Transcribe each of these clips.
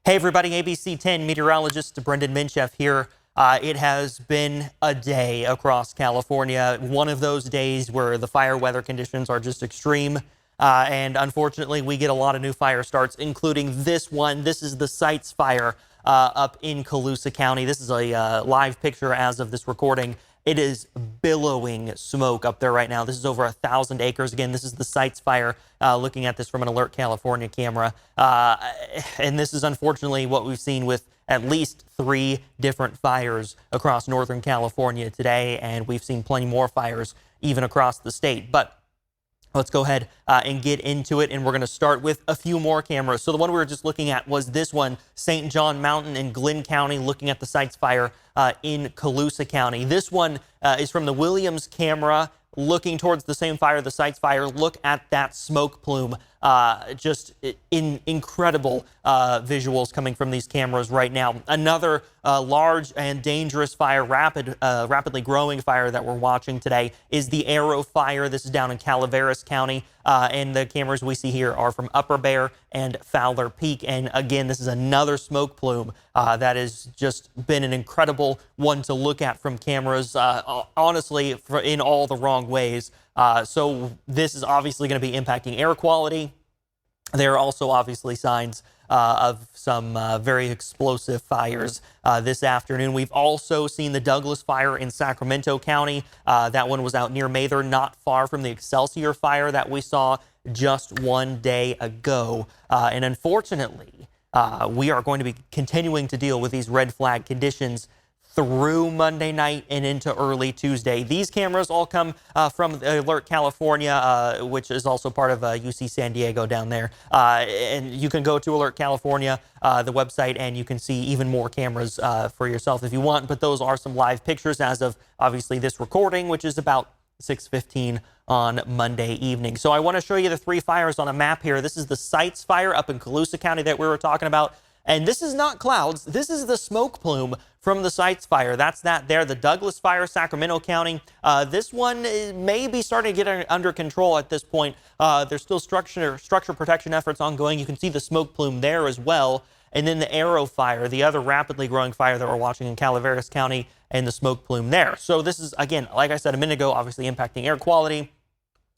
Hey everybody, ABC 10 meteorologist Brenden Mincheff here. It has been a day across California, one of those days where the fire weather conditions are just extreme. And unfortunately, we get a lot of new fire starts, including this one. This is the Sites Fire up in Colusa County. This is a live picture as of this recording. It is billowing smoke up there right now. This is over 1,000 acres. Again, this is the Sites Fire, looking at this from an Alert California camera. And this is unfortunately what we've seen with at least 3 different fires across Northern California today. And we've seen plenty more fires even across the state. But let's go ahead and get into it, and we're going to start with a few more cameras. So the one we were just looking at was this one, St. John Mountain in Glynn County, looking at the Sites Fire in Colusa County. This one is from the Williams camera, looking towards the same fire, the Sites Fire. Look at that smoke plume. Just incredible visuals coming from these cameras right now. Another large and dangerous fire, rapidly growing fire that we're watching today is the Aero Fire. This is down in Calaveras County, and the cameras we see here are from Upper Bear and Fowler Peak. And again, this is another smoke plume that has just been an incredible one to look at from cameras, honestly, in all the wrong ways. So this is obviously going to be impacting air quality. There are also obviously signs of some very explosive fires this afternoon. We've also seen the Douglas Fire in Sacramento County. That one was out near Mather, not far from the Excelsior Fire that we saw just one day ago. And unfortunately, we are going to be continuing to deal with these red flag conditions through Monday night and into early Tuesday. These cameras all come from Alert California, which is also part of UC San Diego down there. And you can go to Alert California, the website, and you can see even more cameras for yourself if you want. But those are some live pictures as of, obviously, this recording, which is about 6:15 on Monday evening. So I want to show you the 3 fires on a map here. This is the Sites Fire up in Colusa County that we were talking about. And this is not clouds. This is the smoke plume from the Sites Fire. That's that there. The Douglas Fire, Sacramento County. This one may be starting to get under control at this point. There's still structure protection efforts ongoing. You can see the smoke plume there as well. And then the Aero Fire, the other rapidly growing fire that we're watching in Calaveras County, and the smoke plume there. So this is, again, like I said a minute ago, obviously impacting air quality,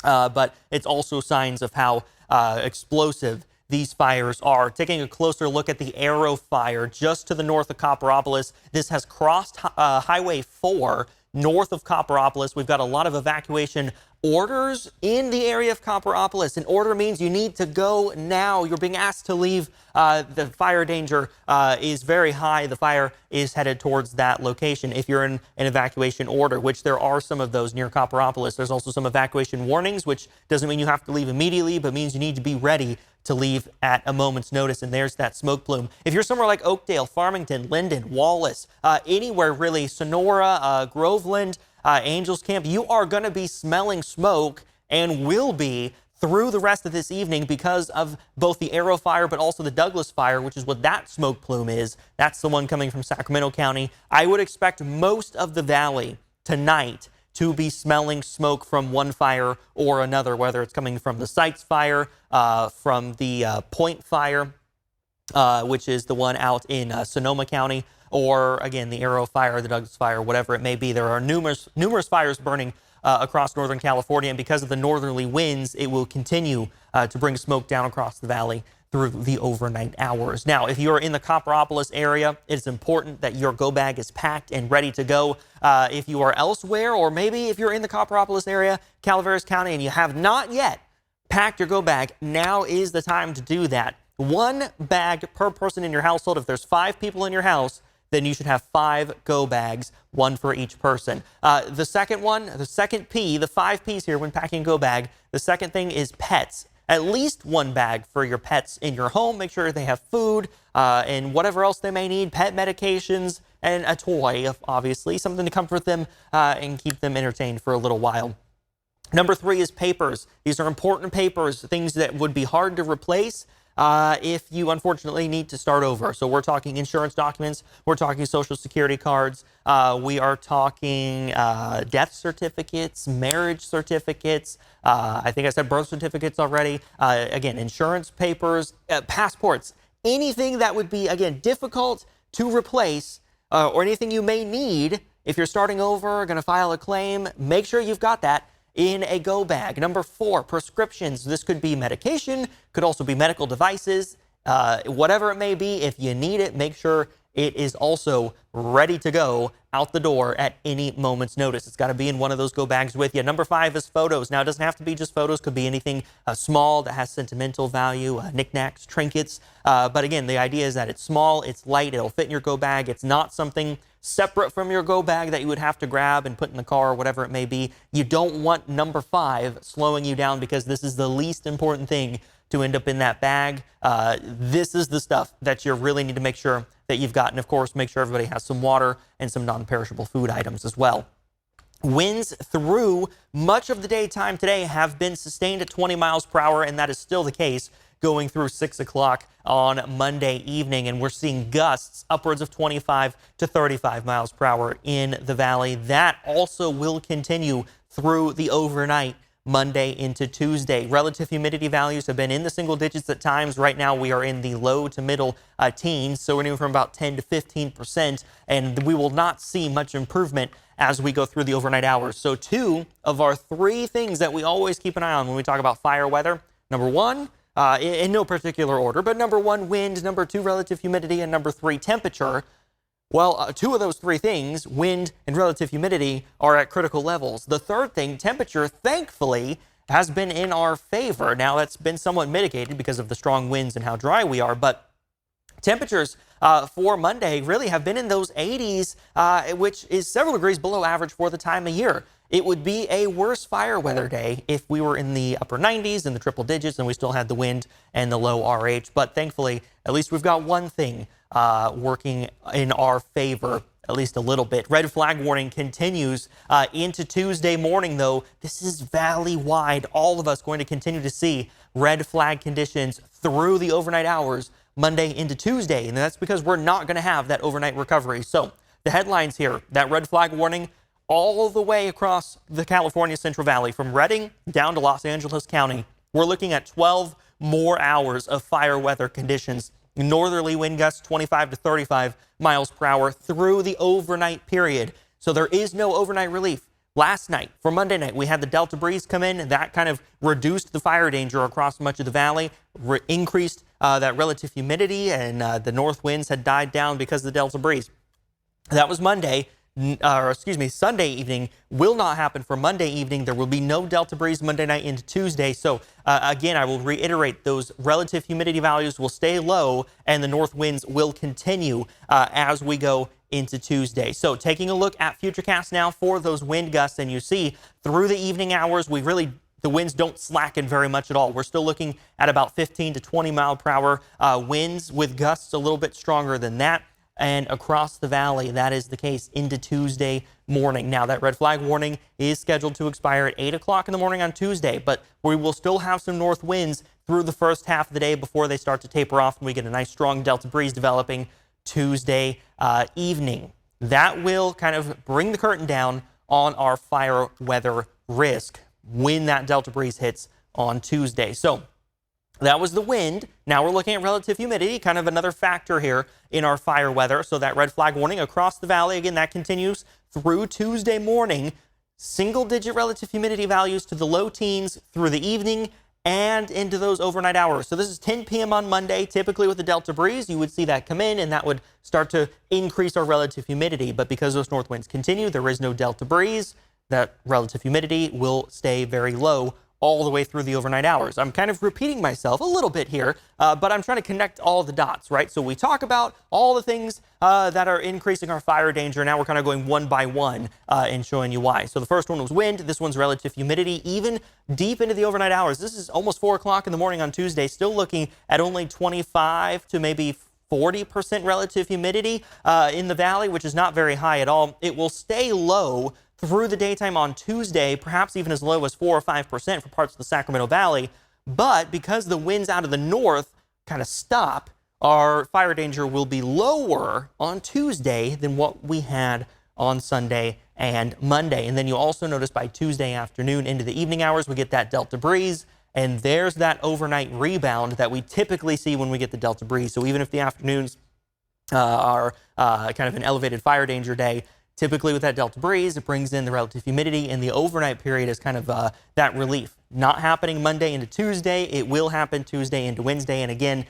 but it's also signs of how explosive these fires are. Taking a closer look at the Aero Fire just to the north of Copperopolis. This has crossed Highway 4 north of Copperopolis. We've got a lot of evacuation orders in the area of Copperopolis. An order means you need to go now. You're being asked to leave. The fire danger is very high. The fire is headed towards that location if you're in an evacuation order, which there are some of those near Copperopolis. There's also some evacuation warnings, which doesn't mean you have to leave immediately, but means you need to be ready to leave at a moment's notice. And there's that smoke plume. If you're somewhere like Oakdale, Farmington, Linden, Wallace, anywhere really, Sonora, Groveland, Angels Camp, you are going to be smelling smoke and will be through the rest of this evening because of both the Aero Fire but also the Douglas Fire, which is what that smoke plume is. That's the one coming from Sacramento County. I would expect most of the valley tonight to be smelling smoke from one fire or another, whether it's coming from the Sites Fire, from the Point Fire, which is the one out in Sonoma County, or again, the Aero Fire, the Douglas Fire, whatever it may be. There are numerous fires burning across Northern California, and because of the northerly winds, it will continue to bring smoke down across the valley through the overnight hours. Now, if you're in the Copperopolis area, it's important that your go bag is packed and ready to go. If you are elsewhere, or maybe if you're in the Copperopolis area, Calaveras County, and you have not yet packed your go bag, now is the time to do that. 1 bag per person in your household. If there's 5 people in your house, then you should have 5 go bags, 1 for each person. The second one, the second P, the 5 Ps here when packing a go bag, the second thing is pets. At least 1 bag for your pets in your home. Make sure they have food and whatever else they may need, pet medications, and a toy, obviously, something to comfort them and keep them entertained for a little while. Number 3 is papers. These are important papers, things that would be hard to replace if you unfortunately need to start over. So we're talking insurance documents, we're talking social security cards, we are talking death certificates, marriage certificates, I think I said birth certificates already, again, insurance papers, passports. anything that would be, again, difficult to replace or anything you may need if you're starting over, going to file a claim, make sure you've got that in a go bag. Number 4, prescriptions. This could be medication, could also be medical devices, whatever it may be. If you need it, make sure it is also ready to go out the door at any moment's notice. It's got to be in one of those go bags with you. Number 5 is photos. Now, it doesn't have to be just photos. Could be anything small that has sentimental value, knickknacks, trinkets. But again, the idea is that it's small, it's light, it'll fit in your go bag. It's not something separate from your go bag that you would have to grab and put in the car or whatever it may be. You don't want number 5 slowing you down, because this is the least important thing to end up in that bag. This is the stuff that you really need to make sure that you've got. And of course, make sure everybody has some water and some non-perishable food items as well. Winds through much of the daytime today have been sustained at 20 miles per hour, and that is still the case going through 6 o'clock on Monday evening. And we're seeing gusts upwards of 25 to 35 miles per hour in the valley. That also will continue through the overnight Monday into Tuesday. Relative humidity values have been in the single digits at times. Right now, we are in the low to middle teens, so we're anywhere from about 10 to 15%, and we will not see much improvement as we go through the overnight hours. So 2 of our 3 things that we always keep an eye on when we talk about fire weather. Number 1, in no particular order, but number 1, wind, number 2, relative humidity, and number 3, temperature. Well, 2 of those 3 things, wind and relative humidity, are at critical levels. The third thing, temperature, thankfully, has been in our favor. Now, that's been somewhat mitigated because of the strong winds and how dry we are, but temperatures for Monday really have been in those 80s, which is several degrees below average for the time of year. It would be a worse fire weather day if we were in the upper 90s and the triple digits and we still had the wind and the low RH. But thankfully, at least we've got one thing working in our favor, at least a little bit. Red flag warning continues into Tuesday morning, though. This is valley-wide. All of us going to continue to see red flag conditions through the overnight hours, Monday into Tuesday. And that's because we're not going to have that overnight recovery. So the headlines here, that red flag warning all the way across the California Central Valley, from Redding down to Los Angeles County. We're looking at 12 more hours of fire weather conditions. Northerly wind gusts 25 to 35 miles per hour through the overnight period. So there is no overnight relief. Last night, for Monday night, we had the Delta breeze come in, and that kind of reduced the fire danger across much of the valley, increased that relative humidity, and the north winds had died down because of the Delta breeze. That was Monday. Sunday evening will not happen for Monday evening. There will be no Delta breeze Monday night into Tuesday. So again, I will reiterate, those relative humidity values will stay low and the north winds will continue as we go into Tuesday. So taking a look at Futurecast now for those wind gusts, and you see through the evening hours, the winds don't slacken very much at all. We're still looking at about 15 to 20 mile per hour winds, with gusts a little bit stronger than that. And across the valley, that is the case into Tuesday morning. Now, that red flag warning is scheduled to expire at 8 o'clock in the morning on Tuesday, but we will still have some north winds through the first half of the day before they start to taper off and we get a nice strong Delta breeze developing Tuesday evening. That will kind of bring the curtain down on our fire weather risk when that Delta breeze hits on Tuesday. So that was the wind. Now we're looking at relative humidity, kind of another factor here in our fire weather. So that red flag warning across the valley, again, that continues through Tuesday morning. Single-digit relative humidity values to the low teens through the evening and into those overnight hours. So this is 10 p.m. on Monday. Typically with the Delta breeze, you would see that come in, and that would start to increase our relative humidity. But because those north winds continue, there is no Delta breeze. That relative humidity will stay very low all the way through the overnight hours. I'm kind of repeating myself a little bit here, but I'm trying to connect all the dots, right? So we talk about all the things that are increasing our fire danger. Now we're kind of going one by one and showing you why. So the first one was wind. This one's relative humidity, even deep into the overnight hours. This is almost 4 o'clock in the morning on Tuesday, still looking at only 25 to maybe 40% relative humidity in the valley, which is not very high at all. It will stay low through the daytime on Tuesday, perhaps even as low as 4 or 5% for parts of the Sacramento Valley. But because the winds out of the north kind of stop, our fire danger will be lower on Tuesday than what we had on Sunday and Monday. And then you'll also notice by Tuesday afternoon into the evening hours, we get that Delta breeze, And there's that overnight rebound that we typically see when we get the Delta breeze. So even if the afternoons are kind of an elevated fire danger day, typically with that Delta breeze, it brings in the relative humidity, and the overnight period is kind of that relief. Not happening Monday into Tuesday. It will happen Tuesday into Wednesday. And again,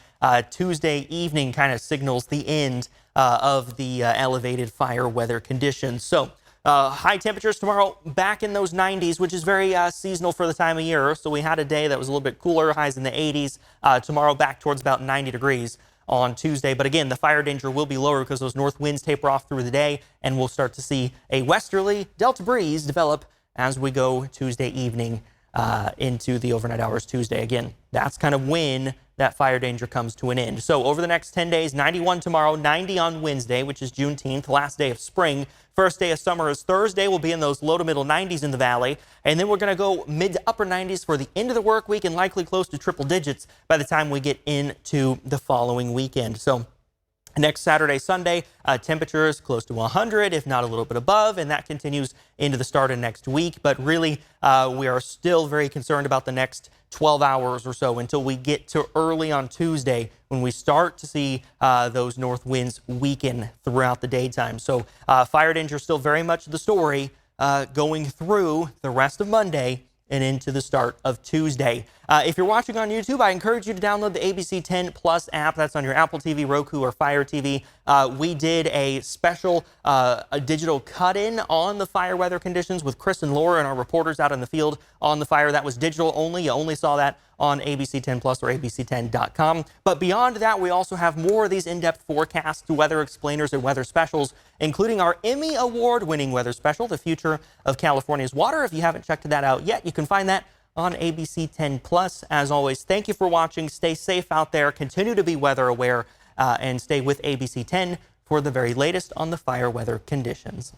Tuesday evening kind of signals the end of the elevated fire weather conditions. So high temperatures tomorrow back in those 90s, which is very seasonal for the time of year. So we had a day that was a little bit cooler, highs in the 80s. Tomorrow back towards about 90 degrees on Tuesday. But again, the fire danger will be lower because those north winds taper off through the day, and we'll start to see a westerly Delta breeze develop as we go Tuesday evening into the overnight hours Tuesday. Again, that's kind of when that fire danger comes to an end. So over the next 10 days, 91 tomorrow, 90 on Wednesday, which is Juneteenth, last day of spring. First day of summer is Thursday. We'll be in those low to middle 90s in the valley. And then we're going to go mid to upper 90s for the end of the work week and likely close to triple digits by the time we get into the following weekend. So next Saturday, Sunday, temperatures close to 100, if not a little bit above, and that continues into the start of next week. But really, we are still very concerned about the next 12 hours or so until we get to early on Tuesday when we start to see those north winds weaken throughout the daytime. So fire danger still very much the story going through the rest of Monday and into the start of Tuesday. If you're watching on YouTube, I encourage you to download the ABC 10 Plus app. That's on your Apple TV, Roku, or Fire TV. We did a special a digital cut-in on the fire weather conditions with Chris and Laura and our reporters out in the field on the fire. That was digital only. You only saw that on ABC 10 Plus or abc10.com. But beyond that, we also have more of these in-depth forecasts, weather explainers, and weather specials, including our Emmy Award-winning weather special, The Future of California's Water. If you haven't checked that out yet, you can find that on ABC 10 Plus. As always, thank you for watching. Stay safe out there. Continue to be weather aware and stay with ABC 10 for the very latest on the fire weather conditions.